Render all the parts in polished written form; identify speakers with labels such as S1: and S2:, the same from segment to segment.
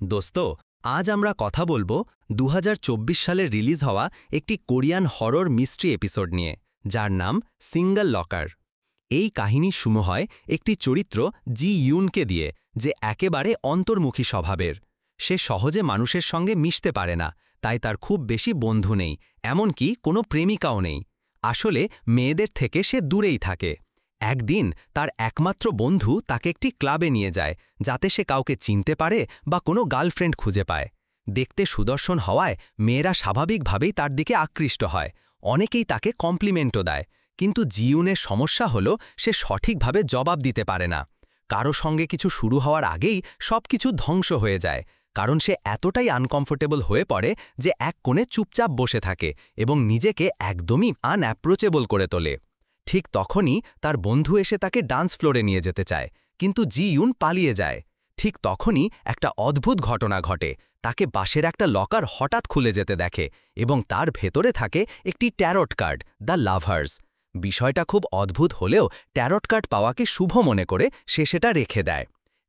S1: দোস্ত, আজ আমরা কথা বলবো 2024 সালে রিলিজ হওয়া একটি কোরিয়ান হরর মিস্ট্রি এপিসোড নিয়ে, যার নাম সিঙ্গল লকার। এই কাহিনী শুরু হয় একটি চরিত্র জি ইউনকে দিয়ে, যে একেবারে অন্তর্মুখী স্বভাবের। সে সহজে মানুষের সঙ্গে মিশতে পারে না, তাই তার খুব বেশি বন্ধু নেই, এমনকি কোনো প্রেমিকাও নেই। আসলে মেয়েদের থেকে সে দূরেই থাকে। একদিন তার একমাত্র বন্ধু তাকে একটি ক্লাবে নিয়ে যায়, যাতে সে কাউকে চিনতে পারে বা কোনো গার্লফ্রেন্ড খুঁজে পায়। দেখতে সুদর্শন হওয়ায় মেয়েরা স্বাভাবিকভাবেই তার দিকে আকৃষ্ট হয়, অনেকেই তাকে কমপ্লিমেন্টও দেয়। কিন্তু জিউনের সমস্যা হলো সে সঠিকভাবে জবাব দিতে পারে না। কারো সঙ্গে কিছু শুরু হওয়ার আগেই সবকিছু ধ্বংস হয়ে যায়, কারণ সে এতটাই আনকমফোর্টেবল হয়ে পড়ে যে এক কোণে চুপচাপ বসে থাকে এবং নিজেকে একদমই আনঅ্যাপ্রোচেবল করে তোলে। ঠিক তখনই তার বন্ধু এসে তাকে ডান্স ফ্লোরে নিয়ে যেতে চায়, কিন্তু জি ইউন পালিয়ে যায়। ঠিক তখনই একটা অদ্ভুত ঘটনা ঘটে। তাকে বাঁশের একটা লকার হঠাৎ খুলে যেতে দেখে এবং তার ভেতরে থাকে একটি ট্যারট কার্ড, দ্য লাভার্স। বিষয়টা খুব অদ্ভুত হলেও ট্যারট কার্ড পাওয়াকে শুভ মনে করে সে সেটা রেখে দেয়।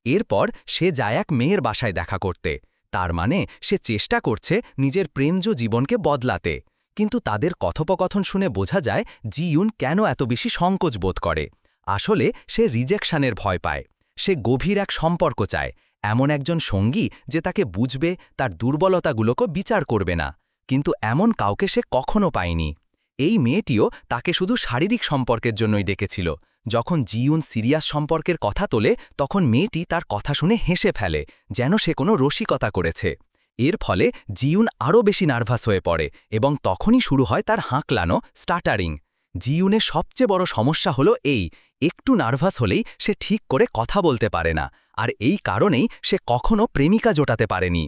S1: এরপর সে যায় এক মেয়ের বাসায় দেখা করতে। তার মানে সে চেষ্টা করছে নিজের প্রেমজ জীবনকে বদলাতে। কিন্তু তাদের কথোপকথন শুনে বোঝা যায় জি ইউন কেন এত বেশি সংকোচ বোধ করে। আসলে সে রিজেকশনের ভয় পায়। সে গভীর এক সম্পর্ক চায়, এমন একজন সঙ্গী যে তাকে বুঝবে, তার দুর্বলতাগুলোকে বিচার করবে না। কিন্তু এমন কাউকে সে কখনো পায়নি। এই মেয়েটিও তাকে শুধু শারীরিক সম্পর্কের জন্যই ডেকেছিল। যখন জি ইউন সিরিয়াস সম্পর্কের কথা তোলে, তখন মেয়েটি তার কথা শুনে হেসে ফেলে, যেন সে কোনো রসিকতা করেছে। এর ফলে জিউন আরও বেশি নার্ভাস হয়ে পড়ে এবং তখনই শুরু হয় তার হাঁকলানো, স্টাটারিং। জিউনের সবচেয়ে বড় সমস্যা হলো একটু নার্ভাস হলেই সে ঠিক করে কথা বলতে পারে না, আর এই কারণেই সে কখনো প্রেমিকা জোটাতে পারেনি।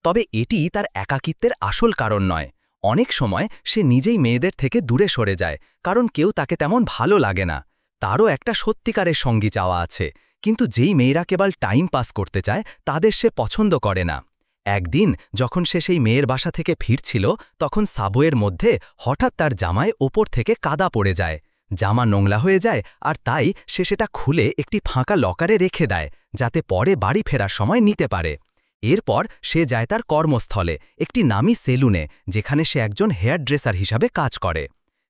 S1: তবে এটি তার একাকিত্বের আসল কারণ নয়। অনেক সময় সে নিজেই মেয়েদের থেকে দূরে সরে যায়, কারণ কেউ তাকে তেমন ভালো লাগে না। তারও একটা সত্যিকারের সঙ্গী চাওয়া আছে, কিন্তু যেই মেয়েরা কেবল টাইম পাস করতে চায় তাদের সে পছন্দ করে না। একদিন যখন সে সেই মেয়ের বাসা থেকে ফিরছিল, তখন সাবওয়ের মধ্যে হঠাৎ তার জামায় ওপর থেকে কাদা পড়ে যায়। জামা নোংরা হয়ে যায়, আর তাই সে সেটা খুলে একটি ফাঁকা লকারে রেখে দেয়, যাতে পরে বাড়ি ফেরার সময় নিতে পারে। এরপর সে যায় তার কর্মস্থলে, একটি নামী সেলুনে, যেখানে সে একজন হেয়ার ড্রেসার হিসাবে কাজ করে।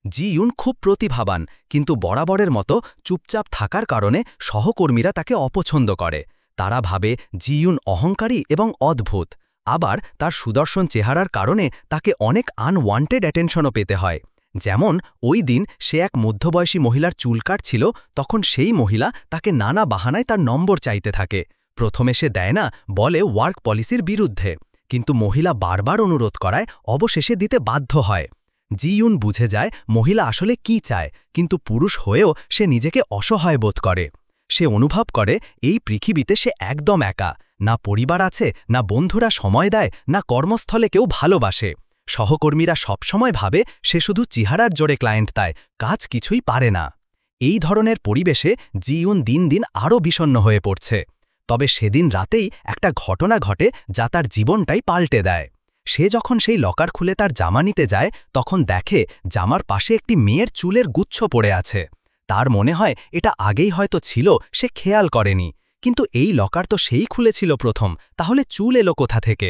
S1: জি ইউন খুব প্রতিভাবান, কিন্তু বরাবরের মতো চুপচাপ থাকার কারণে সহকর্মীরা তাকে অপছন্দ করে। তারা ভাবে জি ইউন অহংকারী এবং অদ্ভুত। আবার তার সুদর্শন চেহারার কারণে তাকে অনেক আনওয়ান্টেড অ্যাটেনশনও পেতে হয়। যেমন ওই দিন সে এক মধ্যবয়সী মহিলার চুল কাটছিল, তখন সেই মহিলা তাকে নানা বাহানায় তার নম্বর চাইতে থাকে। প্রথমে সে দেয় না, বলে ওয়ার্ক পলিসির বিরুদ্ধে, কিন্তু মহিলা বারবার অনুরোধ করায় অবশেষে দিতে বাধ্য হয়। জি ইউন বুঝে যায় মহিলা আসলে কি চায়, কিন্তু পুরুষ হয়েও সে নিজেকে অসহায় বোধ করে। সে অনুভব করে এই পৃথিবীতে সে একদম একা, না পরিবার আছে, না বন্ধুরা সময় দেয়, না কর্মস্থলে কেউ ভালোবাসে। সহকর্মীরা সবসময় ভাবে সে শুধু চেহারার জোরে ক্লায়েন্ট দেয়, কাজ কিছুই পারে না। এই ধরনের পরিবেশে জি ইউন দিন দিন আরও বিষণ্ণ হয়ে পড়ছে। তবে সেদিন রাতেই একটা ঘটনা ঘটে যা তার জীবনটাই পাল্টে দেয়। সে যখন সেই লকার খুলে তার জামা নিতে যায়, তখন দেখে জামার পাশে একটি মেয়ের চুলের গুচ্ছ পড়ে আছে। তার মনে হয় এটা আগেই হয়তো ছিল, সে খেয়াল করেনি। কিন্তু এই লকার তো সেই খুলেছিল প্রথম, তাহলে চুল এলো কোথা থেকে?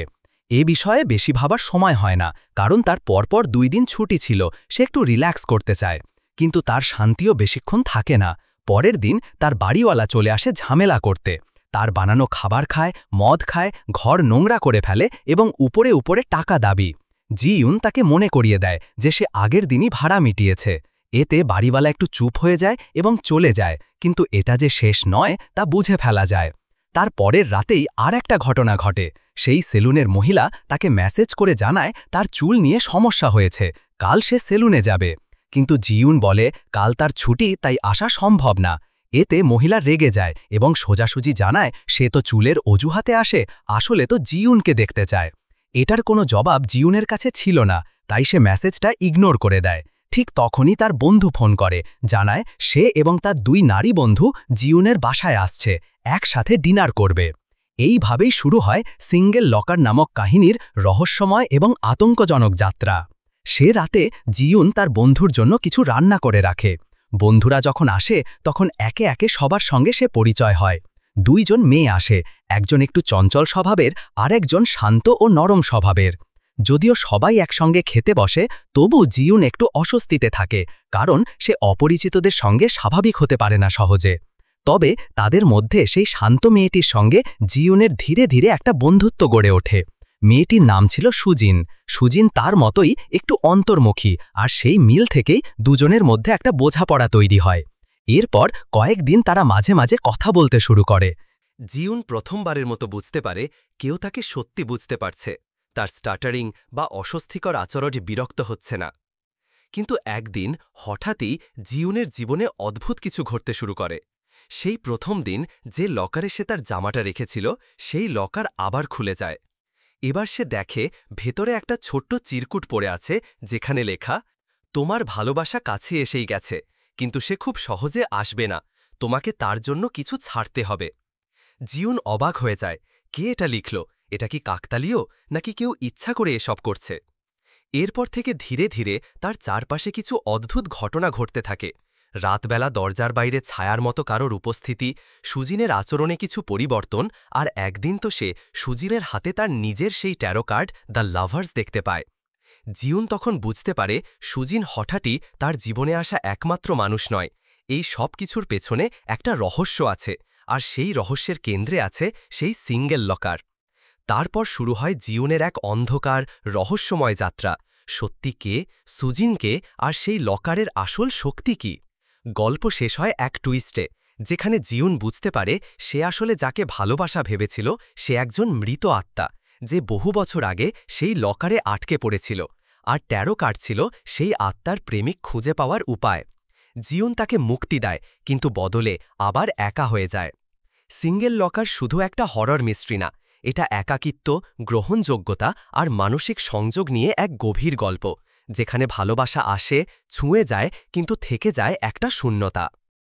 S1: এ বিষয়ে বেশি ভাবার সময় হয় না, কারণ তার পরপর 2 দিন ছুটি ছিল। সে একটু রিল্যাক্স করতে চায়, কিন্তু তার শান্তিও বেশিক্ষণ থাকে না। পরের দিন তার বাড়িওয়ালা চলে আসে ঝামেলা করতে। তার বানানো খাবার খায়, মদ খায়, ঘর নোংরা করে ফেলে এবং উপরে উপরে টাকা দাবি। জি ইউন তাকে মনে করিয়ে দেয় যে সে আগের দিনই ভাড়া মিটিয়েছে। এতে বাড়িওয়ালা একটু চুপ হয়ে যায় এবং চলে যায়, কিন্তু এটা যে শেষ নয় তা বুঝে ফেলা যায়। তার পরের রাতেই আর একটা ঘটনা ঘটে। সেই সেলুনের মহিলা তাকে মেসেজ করে জানায় তার চুল নিয়ে সমস্যা হয়েছে, কাল সে সেলুনে যাবে। কিন্তু জিউন বলে কাল তার ছুটি, তাই আসা সম্ভব না। এতে মহিলা রেগে যায় এবং সোজাসুজি জানায় সে তো চুলের অজুহাতে আসে, আসলে তো জিউনকে দেখতে চায়। এটার কোনো জবাব জিউনের কাছে ছিল না, তাই সে মেসেজটা ইগনোর করে দেয়। ঠিক তখনই তার বন্ধু ফোন করে, জানায় সে এবং তার 2 নারী বন্ধু জিউনের বাসায় আসছে, একসাথে ডিনার করবে। এইভাবেই শুরু হয় সিঙ্গেল লকার নামক কাহিনীর রহস্যময় এবং আতঙ্কজনক যাত্রা। সে রাতে জিউন তার বন্ধুর জন্য কিছু রান্না করে রাখে। বন্ধুরা যখন আসে, তখন একে একে সবার সঙ্গে সে পরিচয় হয়। দুইজন মেয়ে আসে, একজন একটু চঞ্চল স্বভাবের আর একজন শান্ত ও নরম স্বভাবের। যদিও সবাই একসঙ্গে খেতে বসে, তবু জিউন একটু অস্বস্তিতে থাকে, কারণ সে অপরিচিতদের সঙ্গে স্বাভাবিক হতে পারে না সহজে। তবে তাদের মধ্যে সেই শান্ত মেয়েটির সঙ্গে জিউনের ধীরে ধীরে একটা বন্ধুত্ব গড়ে ওঠে। মেয়েটির নাম ছিল সুজিন। সুজিন তার মতোই একটু অন্তর্মুখী, আর সেই মিল থেকেই দুজনের মধ্যে একটা বোঝাপড়া তৈরি হয়। এরপর কয়েকদিন তারা মাঝে মাঝে কথা বলতে শুরু করে। জিউন প্রথমবারের মতো বুঝতে পারে কেউ তাকে সত্যি বুঝতে পারছে, তার স্টাটারিং বা অস্বস্তিকর আচরণে বিরক্ত হচ্ছে না। কিন্তু একদিন হঠাৎই জিউনের জীবনে অদ্ভুত কিছু ঘটতে শুরু করে। সেই প্রথম দিন যে লকারে সে তার জামাটা রেখেছিল, সেই লকার আবার খুলে যায়। এবার সে দেখে ভেতরে একটা ছোট্ট চিরকুট পড়ে আছে, যেখানে লেখা, তোমার ভালোবাসা কাছে এসেই গেছে, কিন্তু সে খুব সহজে আসবে না, তোমাকে তার জন্য কিছু ছাড়তে হবে। জিউন অবাক হয়ে যায়, কে এটা লিখল? এটা কি কাকতালীয়, নাকি কেউ ইচ্ছা করে এসব করছে? এরপর থেকে ধীরে ধীরে তার চারপাশে কিছু অদ্ভুত ঘটনা ঘটতে থাকে। রাতবেলা দরজার বাইরে ছায়ার মতো কারোর উপস্থিতি, সুজিনের আচরণে কিছু পরিবর্তন, আর একদিন তো সে সুজিনের হাতে তার নিজের সেই ট্যারো কার্ড দ্য লাভার্স দেখতে পায়। জিউন তখন বুঝতে পারে সুজিন হঠাৎই তার জীবনে আসা একমাত্র মানুষ নয়। এই সব কিছুর পেছনে একটা রহস্য আছে, আর সেই রহস্যের কেন্দ্রে আছে সেই সিঙ্গেল লকার। তারপর শুরু হয় জিউনের এক অন্ধকার, রহস্যময় যাত্রা। সত্যি কে, সুজিন কে, আর সেই লকারের আসল শক্তি কি? গল্প শেষ হয় এক টুইস্টে, যেখানে জিউন বুঝতে পারে সে আসলে যাকে ভালোবাসা ভেবেছিল সে একজন মৃত আত্মা, যে বহু বছর আগে সেই লকারে আটকে পড়েছিল, আর ট্যারো কার্ড ছিল সেই আত্মার প্রেমিক খুঁজে পাওয়ার উপায়। জিউন তাকে মুক্তি দেয়, কিন্তু বদলে আবার একা হয়ে যায়। সিঙ্গেল লকার শুধু একটা হরর মিস্ট্রি না, এটা একাকিত্ব, গ্রহণযোগ্যতা আর মানসিক সংযোগ নিয়ে এক গভীর গল্প, যেখানে ভালোবাসা আসে, ছুঁয়ে যায়, কিন্তু থেকে যায় একটা শূন্যতা।